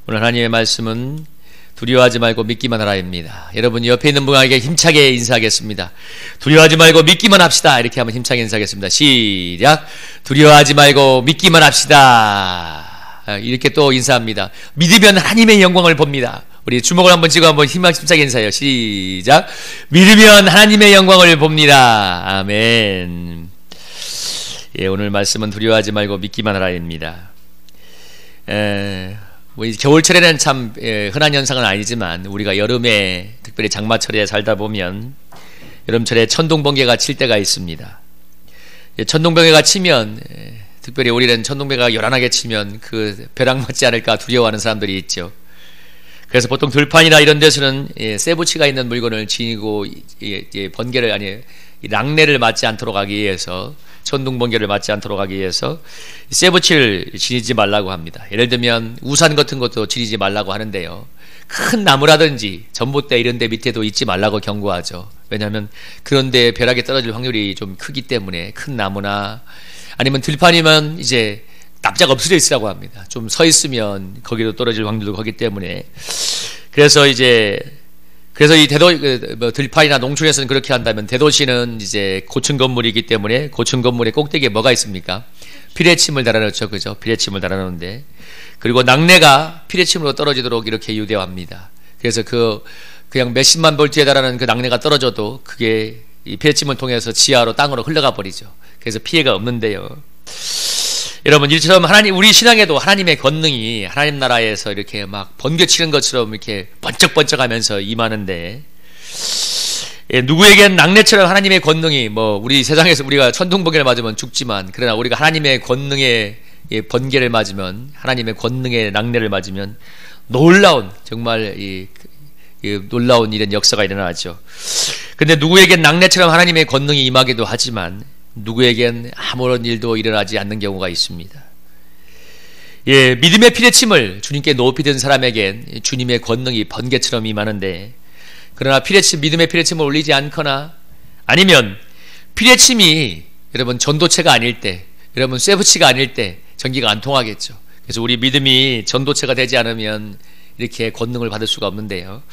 오늘 하나님의 말씀은 두려워하지 말고 믿기만 하라입니다. 여러분 옆에 있는 분에게 힘차게 인사하겠습니다. 두려워하지 말고 믿기만 합시다. 이렇게 한번 힘차게 인사하겠습니다. 시작. 두려워하지 말고 믿기만 합시다. 이렇게 또 인사합니다. 믿으면 하나님의 영광을 봅니다. 우리 주먹을 한번 쥐고 한번 힘차게 인사해요. 시작. 믿으면 하나님의 영광을 봅니다. 아멘. 예, 오늘 말씀은 두려워하지 말고 믿기만 하라입니다. 겨울철에는 참 흔한 현상은 아니지만 우리가 여름에 특별히 장마철에 살다 보면 여름철에 천둥번개가 칠 때가 있습니다. 천둥번개가 치면 특별히 우리는 천둥번개가 요란하게 치면 그 벼락 맞지 않을까 두려워하는 사람들이 있죠. 그래서 보통 들판이나 이런 데서는 쇠붙이가 있는 물건을 지니고 번개를 랑내를 맞지 않도록 하기 위해서 천둥번개를 맞지 않도록 하기 위해서 쇠붙이를 지니지 말라고 합니다. 예를 들면 우산 같은 것도 지니지 말라고 하는데요, 큰 나무라든지 전봇대 이런 데 밑에도 있지 말라고 경고하죠. 왜냐하면 그런 데 벼락이 떨어질 확률이 좀 크기 때문에 큰 나무나 아니면 들판이면 이제 납작 엎어져 있으라고 합니다. 좀 서 있으면 거기로 떨어질 확률도 크기 때문에. 그래서 이 들판이나 농촌에서는 그렇게 한다면, 대도시는 이제 고층 건물이기 때문에 고층 건물의 꼭대기에 뭐가 있습니까? 피레침을 달아놓죠, 그죠? 피레침을 달아놓는데, 그리고 낙뢰가 피레침으로 떨어지도록 이렇게 유대합니다. 그래서 그냥 몇십만 볼트에 달하는 그 낙뢰가 떨어져도 그게 이 피레침을 통해서 지하로 땅으로 흘러가 버리죠. 그래서 피해가 없는데요. 여러분, 이처럼 우리 신앙에도 하나님의 권능이 하나님 나라에서 이렇게 막 번개치는 것처럼 이렇게 번쩍번쩍하면서 임하는데, 누구에겐 낙뢰처럼 하나님의 권능이 우리 세상에서 우리가 천둥번개를 맞으면 죽지만, 그러나 우리가 하나님의 권능의 번개를 맞으면, 하나님의 권능의 낙뢰를 맞으면 놀라운, 정말 놀라운 이런 역사가 일어나죠. 근데 누구에겐 낙뢰처럼 하나님의 권능이 임하기도 하지만 누구에겐 아무런 일도 일어나지 않는 경우가 있습니다. 믿음의 피레침을 주님께 높이 든 사람에겐 주님의 권능이 번개처럼 임하는데, 그러나 믿음의 피레침을 올리지 않거나 아니면 피레침이 여러분 전도체가 아닐 때, 여러분 쇠붙이가 아닐 때 전기가 안 통하겠죠. 그래서 우리 믿음이 전도체가 되지 않으면 이렇게 권능을 받을 수가 없는데요.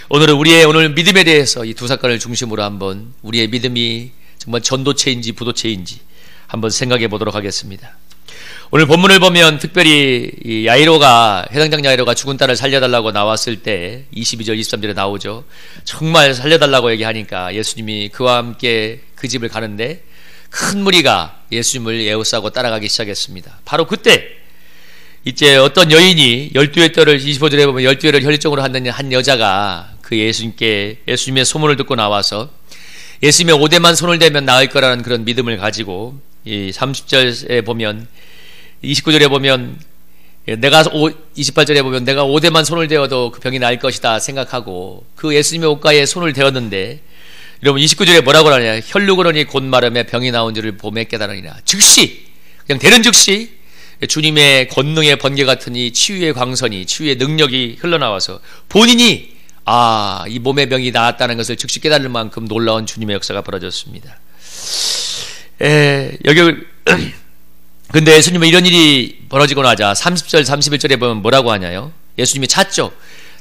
오늘은 오늘 믿음에 대해서 이 두 사건을 중심으로 한번 우리의 믿음이 정말 전도체인지 부도체인지 한번 생각해 보도록 하겠습니다. 오늘 본문을 보면 특별히 해당장 야이로가 죽은 딸을 살려달라고 나왔을 때 22절 23절에 나오죠. 정말 살려달라고 얘기하니까 예수님이 그와 함께 그 집을 가는데 큰 무리가 예수님을 에워싸고 따라가기 시작했습니다. 바로 그때 이제 어떤 여인이 12회 떨을 25절에 보면 12회를 혈증으로 하는 한 여자가 그 예수님의 소문을 듣고 나와서 예수님의 오대만 손을 대면 나을 거라는 그런 믿음을 가지고, 이 30절에 보면, 29절에 보면 28절에 보면 내가 오대만 손을 대어도 그 병이 나을 것이다 생각하고 그 예수님의 옷가에 손을 대었는데, 여러분 29절에 뭐라고 하냐? 혈루그러니 곧 마름에 병이 나온 줄을 보매 깨달으니라. 즉시, 그냥 되는 즉시 주님의 권능의 번개 같은 이 치유의 광선이, 치유의 능력이 흘러나와서 본인이 이 몸의 병이 나았다는 것을 즉시 깨달을 만큼 놀라운 주님의 역사가 벌어졌습니다. 근데 예수님은 이런 일이 벌어지고 나자 30절 31절에 보면 뭐라고 하냐요? 예수님이 찾죠.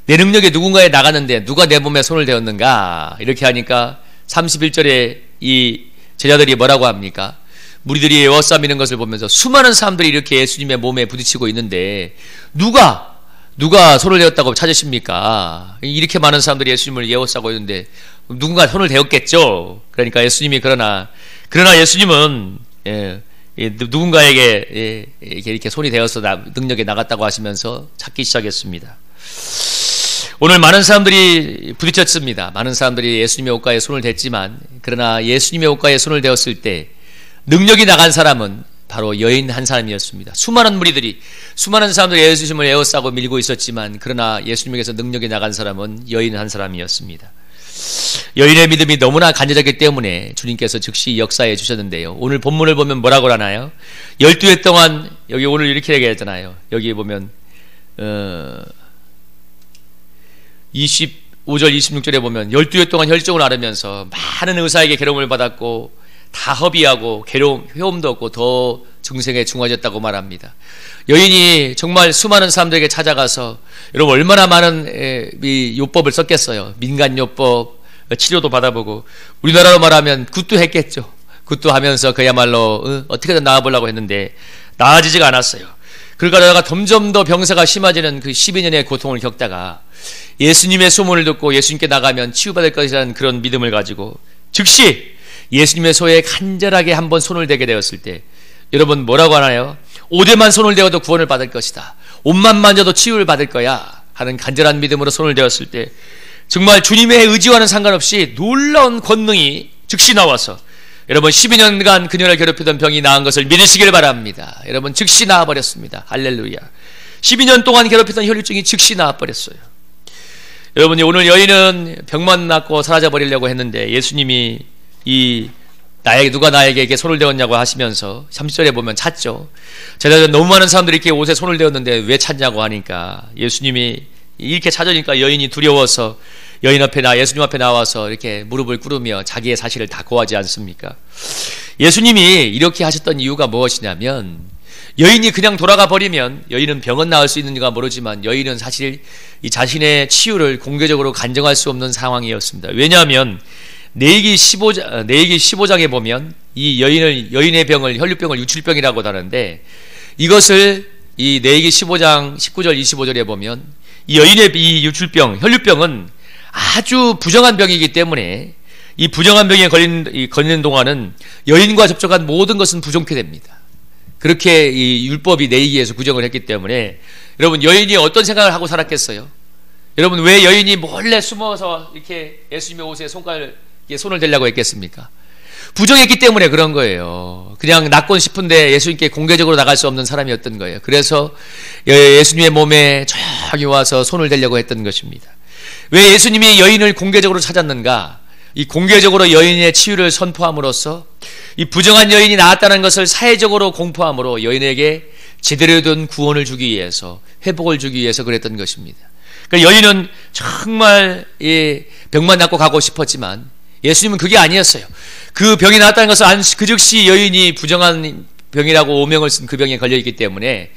내 능력이 누군가에 나갔는데 누가 내 몸에 손을 대었는가? 이렇게 하니까 31절에 이 제자들이 뭐라고 합니까? 무리들이 에워싸미는 것을 보면서 수많은 사람들이 이렇게 예수님의 몸에 부딪히고 있는데 누가 손을 대었다고 찾으십니까? 이렇게 많은 사람들이 예수님을 에워싸고 있는데 누군가 손을 대었겠죠. 그러니까 예수님이 그러나 예수님은 누군가에게 이렇게 손이 되어서 능력이 나갔다고 하시면서 찾기 시작했습니다. 오늘 많은 사람들이 부딪혔습니다. 많은 사람들이 예수님의 옷가에 손을 댔지만, 그러나 예수님의 옷가에 손을 대었을 때 능력이 나간 사람은 바로 여인 한 사람이었습니다. 수많은 사람들이 예수님을 에워싸고 밀고 있었지만, 그러나 예수님에게서 능력이 나간 사람은 여인 한 사람이었습니다. 여인의 믿음이 너무나 간절했기 때문에 주님께서 즉시 역사해 주셨는데요. 오늘 본문을 보면 뭐라고 하나요? 12회 동안, 여기 오늘 이렇게 얘기했잖아요. 여기 보면 25절 26절에 보면 12회 동안 혈증을 앓으면서 많은 의사에게 괴로움을 받았고 다 허비하고 회음도 없고 더 증세에 중화졌다고 말합니다. 여인이 정말 수많은 사람들에게 찾아가서 여러분 얼마나 많은 이 요법을 썼겠어요. 민간 요법, 치료도 받아보고 우리나라로 말하면 굿도 했겠죠. 굿도 하면서 그야말로 어떻게든 나아보려고 했는데 나아지지가 않았어요. 그러다가 점점 더 병사가 심해지는 그 12년의 고통을 겪다가 예수님의 소문을 듣고 예수님께 나가면 치유받을 것이라는 그런 믿음을 가지고 즉시 예수님의 소에 간절하게 한번 손을 대게 되었을 때 여러분 뭐라고 하나요? 5대만 손을 대어도 구원을 받을 것이다. 옷만 만져도 치유를 받을 거야 하는 간절한 믿음으로 손을 대었을 때 정말 주님의 의지와는 상관없이 놀라운 권능이 즉시 나와서 여러분 12년간 그녀를 괴롭히던 병이 나은 것을 믿으시길 바랍니다. 여러분 즉시 나아버렸습니다. 할렐루야. 12년 동안 괴롭히던 혈류증이 즉시 나아버렸어요. 여러분이 오늘 여인은 병만 낫고 사라져버리려고 했는데 예수님이 누가 나에게 이렇게 손을 대었냐고 하시면서 30절에 보면 찾죠. 제가 너무 많은 사람들이 이렇게 옷에 손을 대었는데 왜 찾냐고 하니까 예수님이 이렇게 찾으니까 여인이 두려워서 예수님 앞에 나와서 이렇게 무릎을 꿇으며 자기의 사실을 다 고하지 않습니까? 예수님이 이렇게 하셨던 이유가 무엇이냐면 여인이 그냥 돌아가 버리면 여인은 병은 나을 수 있는지가 모르지만 여인은 사실 이 자신의 치유를 공개적으로 간증할 수 없는 상황이었습니다. 왜냐하면 레위기 15장에 보면 이 여인의 병을 혈류병을 유출병이라고 하는데 이것을 이 레위기 15장 19절 25절에 보면 이 여인의 이 유출병 혈류병은 아주 부정한 병이기 때문에 이 부정한 병에 걸리는 동안은 여인과 접촉한 모든 것은 부정케 됩니다. 그렇게 이 율법이 레위기에서 구정을 했기 때문에 여러분 여인이 어떤 생각을 하고 살았겠어요? 여러분 왜 여인이 몰래 숨어서 이렇게 예수님의 옷에 손을 대려고 했겠습니까? 부정했기 때문에 그런 거예요. 그냥 낫곤 싶은데 예수님께 공개적으로 나갈 수 없는 사람이었던 거예요. 그래서 예수님의 몸에 조용히 와서 손을 대려고 했던 것입니다. 왜 예수님이 여인을 공개적으로 찾았는가? 이 공개적으로 여인의 치유를 선포함으로써 이 부정한 여인이 나았다는 것을 사회적으로 공포함으로 여인에게 제대로 된 구원을 주기 위해서 회복을 주기 위해서 그랬던 것입니다. 그러니까 여인은 정말 병만 낫고 가고 싶었지만 예수님은 그게 아니었어요. 그 병이 나았다는 것을 그 즉시 여인이 부정한 병이라고 오명을 쓴 그 병에 걸려있기 때문에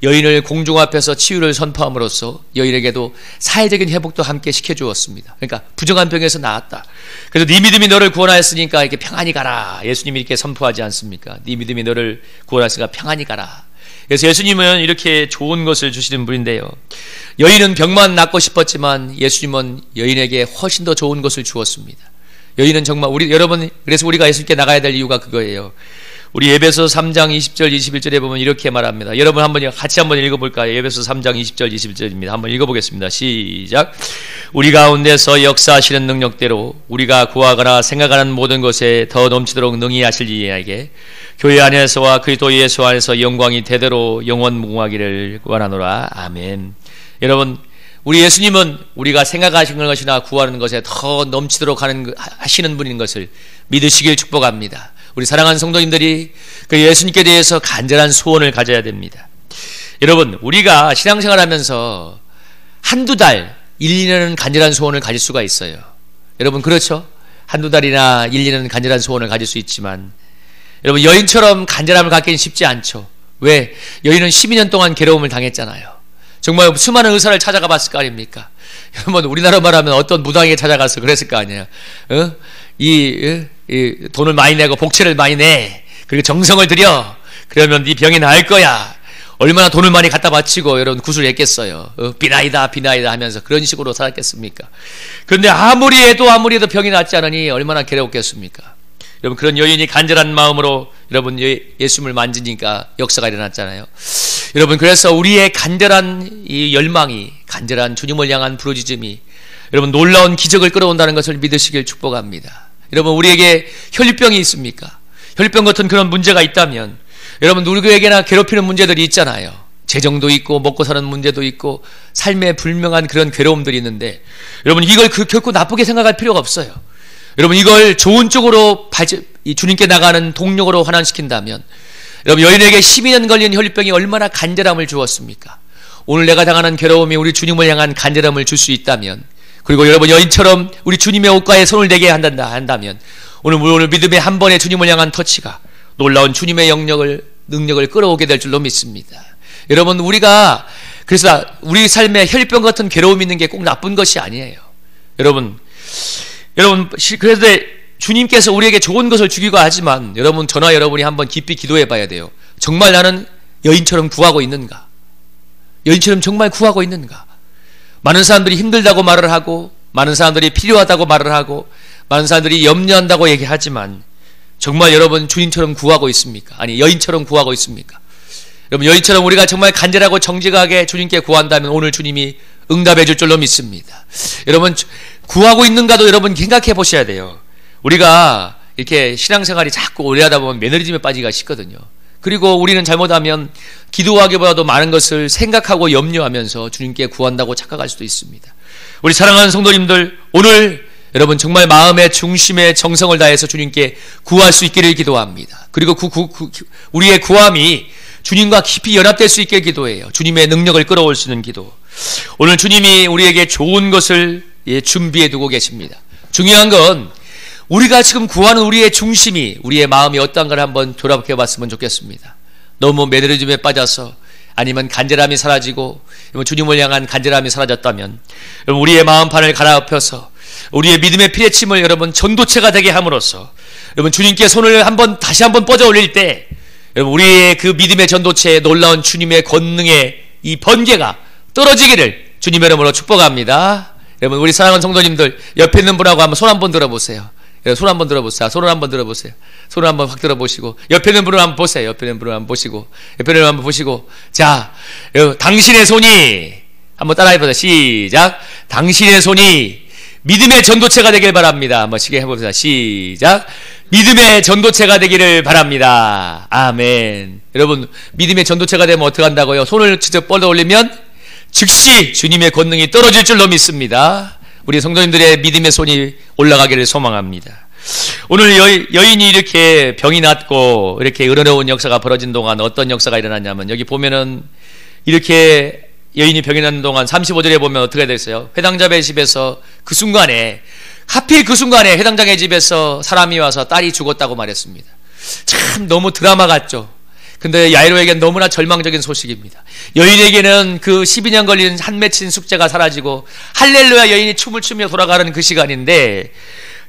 여인을 공중 앞에서 치유를 선포함으로써 여인에게도 사회적인 회복도 함께 시켜주었습니다. 그러니까 부정한 병에서 나았다. 그래서 네 믿음이 너를 구원하였으니까 이렇게 평안히 가라. 예수님이 이렇게 선포하지 않습니까? 네 믿음이 너를 구원하였으니까 평안히 가라. 그래서 예수님은 이렇게 좋은 것을 주시는 분인데요. 여인은 병만 낫고 싶었지만 예수님은 여인에게 훨씬 더 좋은 것을 주었습니다. 여인은 정말 여러분 그래서 우리가 예수님께 나가야 될 이유가 그거예요. 우리 에베소 3장 20절 21절에 보면 이렇게 말합니다. 여러분 같이 한번 읽어볼까요? 에베소 3장 20절 21절입니다. 한번 읽어보겠습니다. 시작. 우리 가운데서 역사하시는 능력대로 우리가 구하거나 생각하는 모든 것에 더 넘치도록 능히 하실 이에게 교회 안에서와 그리스도 예수 안에서 영광이 대대로 영원무궁하기를 원하노라. 아멘. 여러분 우리 예수님은 우리가 생각하시는 것이나 구하는 것에 더 넘치도록 하시는 분인 것을 믿으시길 축복합니다. 우리 사랑하는 성도님들이 그 예수님께 대해서 간절한 소원을 가져야 됩니다. 여러분 우리가 신앙생활 하면서 한두 달, 1, 2년은 간절한 소원을 가질 수가 있어요. 여러분 그렇죠? 한두 달이나 1, 2년은 간절한 소원을 가질 수 있지만 여러분 여인처럼 간절함을 갖기는 쉽지 않죠. 왜? 여인은 12년 동안 괴로움을 당했잖아요. 정말 수많은 의사를 찾아가 봤을 거 아닙니까? 여러분 우리나라 말하면 어떤 무당에게 찾아가서 그랬을 거 아니에요. 돈을 많이 내고 복채를 많이 내. 그리고 정성을 들여. 그러면 네 병이 나을 거야. 얼마나 돈을 많이 갖다 바치고 여러분 구슬했겠어요. 비나이다 하면서 그런 식으로 살았겠습니까? 그런데 아무리 해도 병이 낫지 않으니 얼마나 괴로웠겠습니까? 여러분 그런 여인이 간절한 마음으로 여러분 예수님을 만지니까 역사가 일어났잖아요. 여러분 그래서 우리의 간절한 이 열망이 간절한 주님을 향한 부르짖음이 여러분 놀라운 기적을 끌어온다는 것을 믿으시길 축복합니다. 여러분 우리에게 혈류병이 있습니까? 혈류병 같은 그런 문제가 있다면 여러분 누구에게나 괴롭히는 문제들이 있잖아요. 재정도 있고 먹고 사는 문제도 있고 삶에 불명한 그런 괴로움들이 있는데 여러분 이걸 결코 나쁘게 생각할 필요가 없어요. 여러분 이걸 좋은 쪽으로 주님께 나가는 동력으로 환원시킨다면 여러분 여인에게 12년 걸린 혈류병이 얼마나 간절함을 주었습니까? 오늘 내가 당하는 괴로움이 우리 주님을 향한 간절함을 줄 수 있다면 그리고 여러분 여인처럼 우리 주님의 옷가에 손을 대게 한다면 오늘 믿음의 한 번의 주님을 향한 터치가 놀라운 주님의 영역을 능력을 끌어오게 될 줄로 믿습니다. 여러분, 우리가 그래서 우리 삶에 혈병 같은 괴로움이 있는 게 꼭 나쁜 것이 아니에요. 여러분 그래도 주님께서 우리에게 좋은 것을 주기가 하지만 여러분, 저나 여러분이 한번 깊이 기도해 봐야 돼요. 정말 나는 여인처럼 구하고 있는가? 여인처럼 정말 구하고 있는가? 많은 사람들이 힘들다고 말을 하고, 많은 사람들이 필요하다고 말을 하고, 많은 사람들이 염려한다고 얘기하지만 정말 여러분 주님처럼 구하고 있습니까? 아니, 여인처럼 구하고 있습니까? 여러분, 여인처럼 우리가 정말 간절하고 정직하게 주님께 구한다면 오늘 주님이 응답해 줄 줄로 믿습니다. 여러분, 구하고 있는가도 여러분 생각해 보셔야 돼요. 우리가 이렇게 신앙생활이 자꾸 오래 하다 보면 매너리즘에 빠지기가 쉽거든요. 그리고 우리는 잘못하면 기도하기보다도 많은 것을 생각하고 염려하면서 주님께 구한다고 착각할 수도 있습니다. 우리 사랑하는 성도님들, 오늘 여러분 정말 마음의 중심에 정성을 다해서 주님께 구할 수 있기를 기도합니다. 그리고 우리의 구함이 주님과 깊이 연합될 수 있게 기도해요. 주님의 능력을 끌어올 수 있는 기도. 오늘 주님이 우리에게 좋은 것을 준비해 두고 계십니다. 중요한 건 우리가 지금 구하는 우리의 중심이, 우리의 마음이 어떠한가를 한번 돌아보게 봤으면 좋겠습니다. 너무 매너리즘에 빠져서, 아니면 간절함이 사라지고 주님을 향한 간절함이 사라졌다면 우리의 마음판을 갈아엎혀서 우리의 믿음의 피레침을 여러분 전도체가 되게 함으로써 여러분 주님께 손을 다시 한번 뻗어 올릴 때 여러분 우리의 그 믿음의 전도체에 놀라운 주님의 권능의 이 번개가 떨어지기를 주님의 이름으로 축복합니다. 여러분, 우리 사랑하는 성도님들, 옆에 있는 분하고 한번 손 한번 들어보세요. 손 한번 들어보세요. 손을 한번 들어보세요. 손을 한번 확 들어보시고, 옆에 있는 분을 한번 보세요. 옆에 있는 분을 한번 보시고, 옆에 있는 분을 한번 보시고, 자, 당신의 손이 한번 따라해보세요. 시작. 당신의 손이 믿음의 전도체가 되길 바랍니다. 한번 시계 해봅시다. 시작. 믿음의 전도체가 되기를 바랍니다. 아멘. 여러분, 믿음의 전도체가 되면 어떻게 한다고요? 손을 직접 뻗어 올리면 즉시 주님의 권능이 떨어질 줄로 믿습니다. 우리 성도님들의 믿음의 손이 올라가기를 소망합니다. 오늘 여인이 이렇게 병이 낫고 이렇게 은혜로운 역사가 벌어진 동안 어떤 역사가 일어났냐면, 여기 보면은 이렇게 여인이 병이 낫는 동안 35절에 보면 어떻게 됐어요? 회당자의 집에서 하필 그 순간에 회당장의 집에서 사람이 와서 딸이 죽었다고 말했습니다. 참 너무 드라마 같죠? 근데 야이로에게는 너무나 절망적인 소식입니다. 여인에게는 그 12년 걸린 한 맺힌 숙제가 사라지고 할렐루야 여인이 춤을 추며 돌아가는 그 시간인데,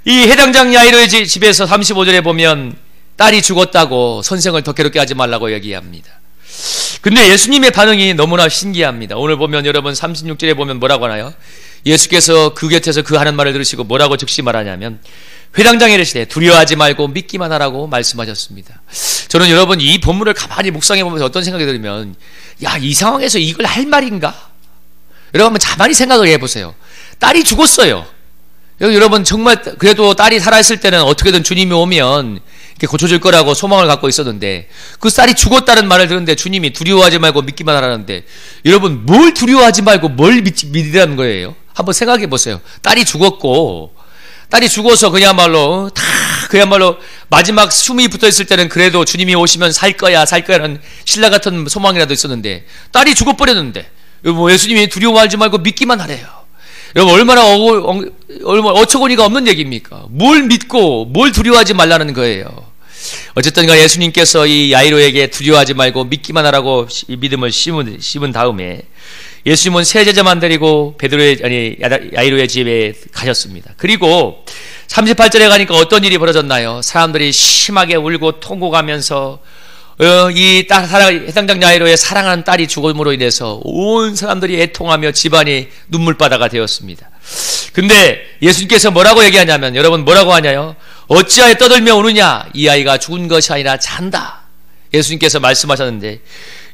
이 해당장 야이로의 집에서 35절에 보면 딸이 죽었다고 선생을 더 괴롭게 하지 말라고 얘기합니다. 근데 예수님의 반응이 너무나 신기합니다. 오늘 보면 여러분 36절에 보면 뭐라고 하나요? 예수께서 그 곁에서 그 하는 말을 들으시고 뭐라고 즉시 말하냐면, 회당장에 이르시되 두려워하지 말고 믿기만 하라고 말씀하셨습니다. 저는 여러분 이 본문을 가만히 묵상해 보면서 어떤 생각이 들면, 야, 이 상황에서 이걸 할 말인가? 여러분 한번 가만히 생각을 해보세요. 딸이 죽었어요. 여러분 정말 그래도 딸이 살아있을 때는 어떻게든 주님이 오면 이렇게 고쳐줄 거라고 소망을 갖고 있었는데, 그 딸이 죽었다는 말을 들었는데 주님이 두려워하지 말고 믿기만 하라는데, 여러분 뭘 두려워하지 말고 뭘 믿으라는 거예요? 한번 생각해 보세요. 딸이 죽어서 그야말로 마지막 숨이 붙어 있을 때는 그래도 주님이 오시면 살 거야라는 신라 같은 소망이라도 있었는데, 딸이 죽어버렸는데 예수님이 두려워하지 말고 믿기만 하래요. 여러분 얼마나 어처구니가 없는 얘기입니까? 뭘 믿고 뭘 두려워하지 말라는 거예요. 어쨌든 간에 예수님께서 이 야이로에게 두려워하지 말고 믿기만 하라고 이 믿음을 심은 다음에 예수님은 세 제자만 데리고 야이로의 집에 가셨습니다. 그리고 38절에 가니까 어떤 일이 벌어졌나요? 사람들이 심하게 울고 통곡하면서 이 해당장 야이로의 사랑하는 딸이 죽음으로 인해서 온 사람들이 애통하며 집안이 눈물바다가 되었습니다. 근데 예수님께서 뭐라고 얘기하냐면, 여러분 뭐라고 하냐요? 어찌하여 떠들며 우느냐? 이 아이가 죽은 것이 아니라 잔다. 예수님께서 말씀하셨는데,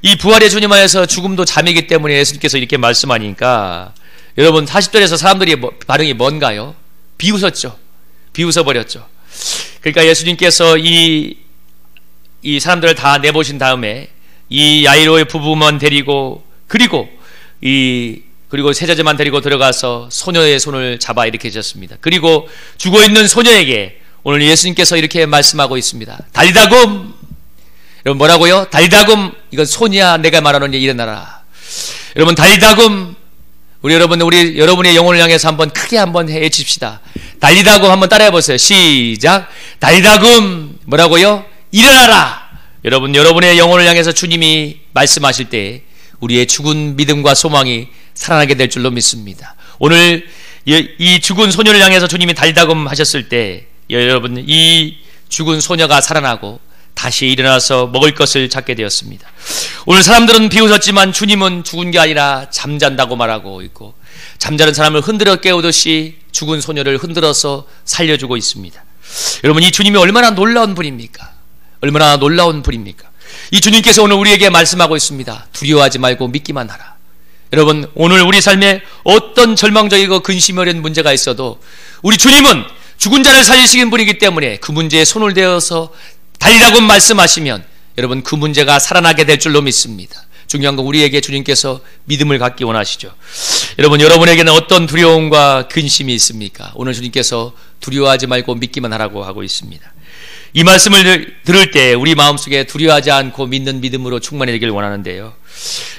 이 부활의 주님 안에서 죽음도 잠이기 때문에 예수님께서 이렇게 말씀하니까, 여러분 40절에서 사람들이 반응이 뭔가요? 비웃어버렸죠. 그러니까 예수님께서 이 사람들을 다 내보신 다음에 이 야이로의 부부만 데리고 그리고 세자제만 데리고 들어가서 소녀의 손을 잡아 이렇게 하셨습니다. 그리고 죽어있는 소녀에게 오늘 예수님께서 이렇게 말씀하고 있습니다. 달다굼. 여러분 뭐라고요? 달다굼. 이건 손이야. 내가 말하는 일 일어나라. 여러분 달다굼. 여러분의 영혼을 향해서 한번 크게 한번 해칩시다. 달리다굼 한번 따라해 보세요. 시작. 달다굼. 뭐라고요? 일어나라. 여러분의 영혼을 향해서 주님이 말씀하실 때 우리의 죽은 믿음과 소망이 살아나게 될 줄로 믿습니다. 오늘 이 죽은 소녀를 향해서 주님이 달다금 하셨을 때 여러분, 이 죽은 소녀가 살아나고 다시 일어나서 먹을 것을 찾게 되었습니다. 오늘 사람들은 비웃었지만 주님은 죽은 게 아니라 잠잔다고 말하고 있고, 잠자는 사람을 흔들어 깨우듯이 죽은 소녀를 흔들어서 살려주고 있습니다. 여러분, 이 주님이 얼마나 놀라운 분입니까? 얼마나 놀라운 분입니까? 이 주님께서 오늘 우리에게 말씀하고 있습니다. 두려워하지 말고 믿기만 하라. 여러분, 오늘 우리 삶에 어떤 절망적이고 근심 어려운 문제가 있어도 우리 주님은 죽은 자를 살리시는 분이기 때문에 그 문제에 손을 대어서 달리라고 말씀하시면 여러분, 그 문제가 살아나게 될 줄로 믿습니다. 중요한 건 우리에게 주님께서 믿음을 갖기 원하시죠. 여러분, 여러분에게는 어떤 두려움과 근심이 있습니까? 오늘 주님께서 두려워하지 말고 믿기만 하라고 하고 있습니다. 이 말씀을 들을 때 우리 마음속에 두려워하지 않고 믿는 믿음으로 충만해지길 원하는데요.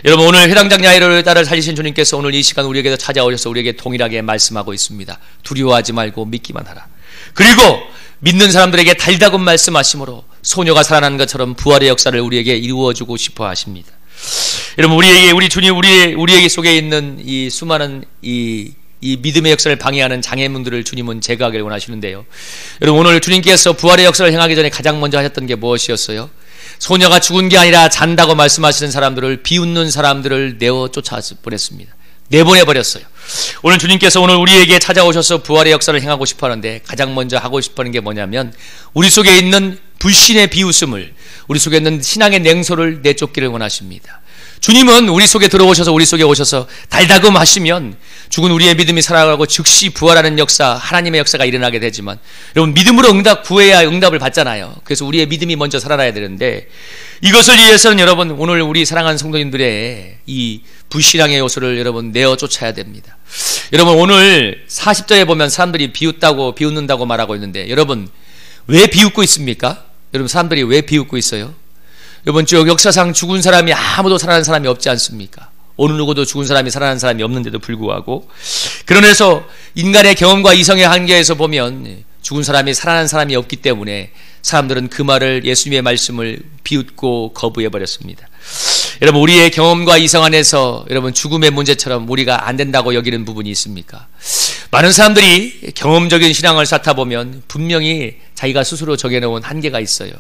여러분, 오늘 회당장 야이로의 딸을 살리신 주님께서 오늘 이 시간 우리에게도 찾아오셔서 우리에게 동일하게 말씀하고 있습니다. 두려워하지 말고 믿기만 하라. 그리고 믿는 사람들에게 달다고 말씀하심으로 소녀가 살아난 것처럼 부활의 역사를 우리에게 이루어주고 싶어 하십니다. 여러분, 우리 주님, 우리에게 속에 있는 이 수많은 이 믿음의 역사를 방해하는 장애물들을 주님은 제거하길 원하시는데요. 여러분, 오늘 주님께서 부활의 역사를 행하기 전에 가장 먼저 하셨던 게 무엇이었어요? 소녀가 죽은 게 아니라 잔다고 말씀하시는 사람들을, 비웃는 사람들을 내어 쫓아 보냈습니다. 내보내버렸어요. 오늘 주님께서 오늘 우리에게 찾아오셔서 부활의 역사를 행하고 싶어 하는데 가장 먼저 하고 싶어 하는 게 뭐냐면 우리 속에 있는 불신의 비웃음을, 우리 속에 있는 신앙의 냉소를 내쫓기를 원하십니다. 주님은 우리 속에 들어오셔서 우리 속에 오셔서 달다금 하시면 죽은 우리의 믿음이 살아가고 즉시 부활하는 역사, 하나님의 역사가 일어나게 되지만, 여러분, 믿음으로 구해야 응답을 받잖아요. 그래서 우리의 믿음이 먼저 살아나야 되는데, 이것을 위해서는 여러분, 오늘 우리 사랑하는 성도님들의 이 불신앙의 요소를 여러분 내어 쫓아야 됩니다. 여러분, 오늘 40절에 보면 사람들이 비웃는다고 말하고 있는데, 여러분, 왜 비웃고 있습니까? 여러분, 사람들이 왜 비웃고 있어요? 여러분, 쭉 역사상 죽은 사람이 아무도 살아난 사람이 없지 않습니까? 어느 누구도 죽은 사람이 살아난 사람이 없는데도 불구하고, 그러면서 인간의 경험과 이성의 한계에서 보면 죽은 사람이 살아난 사람이 없기 때문에 사람들은 그 말을, 예수님의 말씀을 비웃고 거부해버렸습니다. 여러분, 우리의 경험과 이성 안에서 여러분 죽음의 문제처럼 우리가 안 된다고 여기는 부분이 있습니까? 많은 사람들이 경험적인 신앙을 쌓다 보면 분명히 자기가 스스로 정해놓은 한계가 있어요.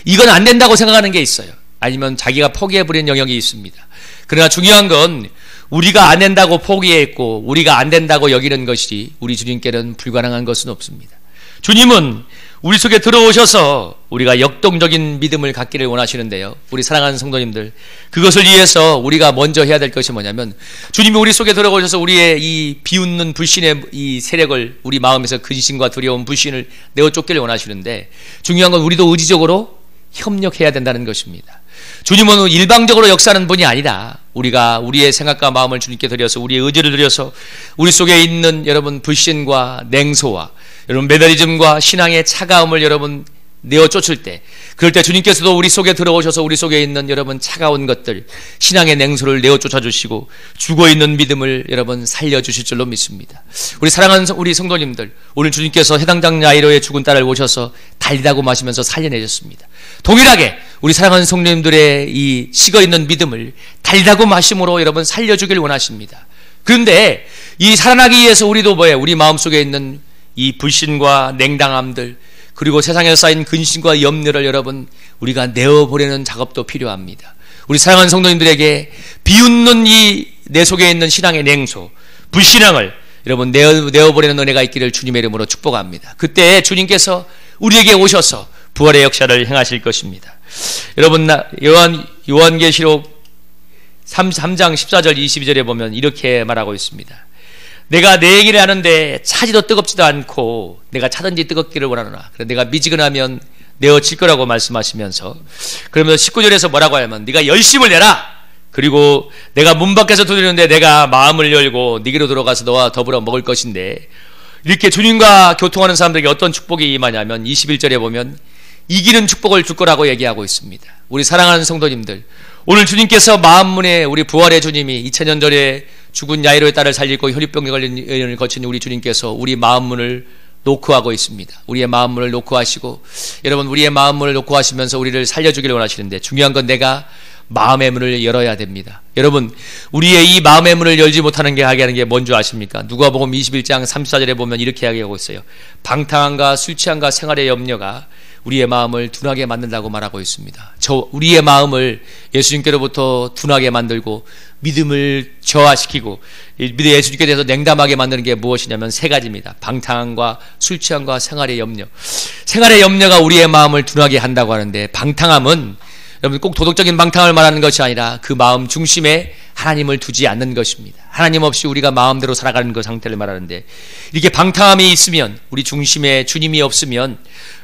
이건 안 된다고 생각하는 게 있어요. 아니면 자기가 포기해버리는 영역이 있습니다. 그러나 중요한 건 우리가 안 된다고 포기했고 우리가 안 된다고 여기는 것이 우리 주님께는 불가능한 것은 없습니다. 주님은 우리 속에 들어오셔서 우리가 역동적인 믿음을 갖기를 원하시는데요. 우리 사랑하는 성도님들, 그것을 위해서 우리가 먼저 해야 될 것이 뭐냐면, 주님이 우리 속에 들어오셔서 우리의 이 비웃는 불신의 이 세력을, 우리 마음에서 근심과 두려움, 불신을 내어 쫓기를 원하시는데, 중요한 건 우리도 의지적으로 협력해야 된다는 것입니다. 주님은 일방적으로 역사하는 분이 아니라 우리가 우리의 생각과 마음을 주님께 드려서, 우리의 의지를 드려서 우리 속에 있는 여러분 불신과 냉소와 여러분 매너리즘과 신앙의 차가움을 여러분 내어 쫓을 때, 그럴 때 주님께서도 우리 속에 들어오셔서 우리 속에 있는 여러분 차가운 것들, 신앙의 냉소를 내어 쫓아주시고 죽어있는 믿음을 여러분 살려주실 줄로 믿습니다. 우리 사랑하는 우리 성도님들, 오늘 주님께서 해당장 야이로의 죽은 딸을 오셔서 달리다고 마시면서 살려내셨습니다. 동일하게 우리 사랑하는 성도님들의 이 식어있는 믿음을 달리다고 마심으로 여러분 살려주길 원하십니다. 그런데 이 살아나기 위해서 우리도 뭐예요? 우리 마음속에 있는 이 불신과 냉담함들, 그리고 세상에 쌓인 근심과 염려를 여러분 우리가 내어보내는 작업도 필요합니다. 우리 사랑하는 성도님들에게 비웃는 이 내 속에 있는 신앙의 냉소, 불신앙을 여러분 내어보내는 은혜가 있기를 주님의 이름으로 축복합니다. 그때 주님께서 우리에게 오셔서 부활의 역사를 행하실 것입니다. 여러분, 요한계시록 3장 14절 22절에 보면 이렇게 말하고 있습니다. 내가 내 얘기를 하는데 차지도 뜨겁지도 않고 내가 차든지 뜨겁기를 원하노라. 그래 내가 미지근하면 내어질 거라고 말씀하시면서, 그러면서 19절에서 뭐라고 하냐면 네가 열심을 내라. 그리고 내가 문 밖에서 두드리는데 내가 마음을 열고 네게로 들어가서 너와 더불어 먹을 것인데, 이렇게 주님과 교통하는 사람들에게 어떤 축복이 임하냐면 21절에 보면 이기는 축복을 줄 거라고 얘기하고 있습니다. 우리 사랑하는 성도님들, 오늘 주님께서 마음문에 우리 부활의 주님이 2000년 전에 죽은 야이로의 딸을 살리고 혈유병에 걸린 여인을 거친 우리 주님께서 우리 마음문을 노크하고 있습니다. 우리의 마음문을 노크하시고, 여러분 우리의 마음문을 노크하시면서 우리를 살려주기를 원하시는데, 중요한 건 내가 마음의 문을 열어야 됩니다. 여러분, 우리의 이 마음의 문을 열지 못하는 게 하게 하는 게 뭔지 아십니까? 누가복음 21장 34절에 보면 이렇게 이야기하고 있어요. 방탕함과 술 취함과 생활의 염려가 우리의 마음을 둔하게 만든다고 말하고 있습니다. 우리의 마음을 예수님께로부터 둔하게 만들고 믿음을 저하시키고 예수님께 대해서 냉담하게 만드는 게 무엇이냐면 세 가지입니다. 방탕함과 술 취함과 생활의 염려. 생활의 염려가 우리의 마음을 둔하게 한다고 하는데, 방탕함은 여러분 꼭 도덕적인 방탕을 말하는 것이 아니라 그 마음 중심에 하나님을 두지 않는 것입니다. 하나님 없이 우리가 마음대로 살아가는 그 상태를 말하는데, 이렇게 방탕함이 있으면, 우리 중심에 주님이 없으면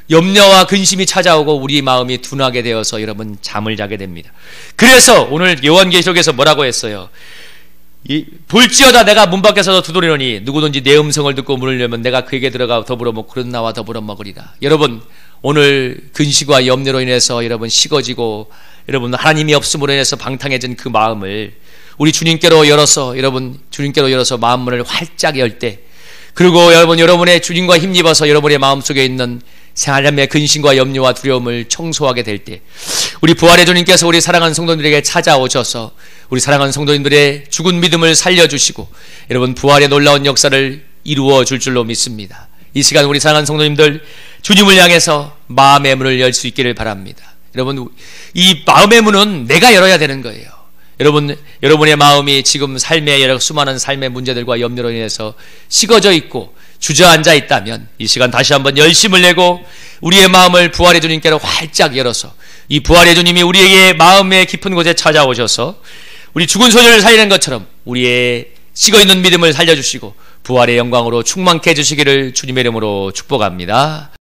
염려와 근심이 찾아오고 우리 마음이 둔하게 되어서 여러분 잠을 자게 됩니다. 그래서 오늘 요한계시록에서 뭐라고 했어요? 볼지어다 내가 문 밖에서 두드리노니 누구든지 내 음성을 듣고 문을 열면 내가 그에게 들어가 더불어 먹고 그런 나와 더불어 먹으리라. 여러분, 오늘 근심과 염려로 인해서 여러분 식어지고 여러분 하나님이 없음으로 인해서 방탕해진 그 마음을 우리 주님께로 열어서, 여러분 주님께로 열어서 마음문을 활짝 열 때, 그리고 여러분의 주님과 힘입어서 여러분의 마음속에 있는 생활삶의 근심과 염려와 두려움을 청소하게 될 때, 우리 부활의 주님께서 우리 사랑하는 성도님들에게 찾아오셔서 우리 사랑하는 성도님들의 죽은 믿음을 살려주시고 여러분 부활의 놀라운 역사를 이루어 줄 줄로 믿습니다. 이 시간 우리 사랑하는 성도님들, 주님을 향해서 마음의 문을 열 수 있기를 바랍니다. 여러분, 이 마음의 문은 내가 열어야 되는 거예요. 여러분의 마음이 지금 삶의 여러 수많은 삶의 문제들과 염려로 인해서 식어져 있고 주저앉아 있다면 이 시간 다시 한번 열심을 내고 우리의 마음을 부활의 주님께로 활짝 열어서, 이 부활의 주님이 우리에게 마음의 깊은 곳에 찾아오셔서 우리 죽은 소녀를 살리는 것처럼 우리의 식어있는 믿음을 살려주시고 부활의 영광으로 충만케 해주시기를 주님의 이름으로 축복합니다.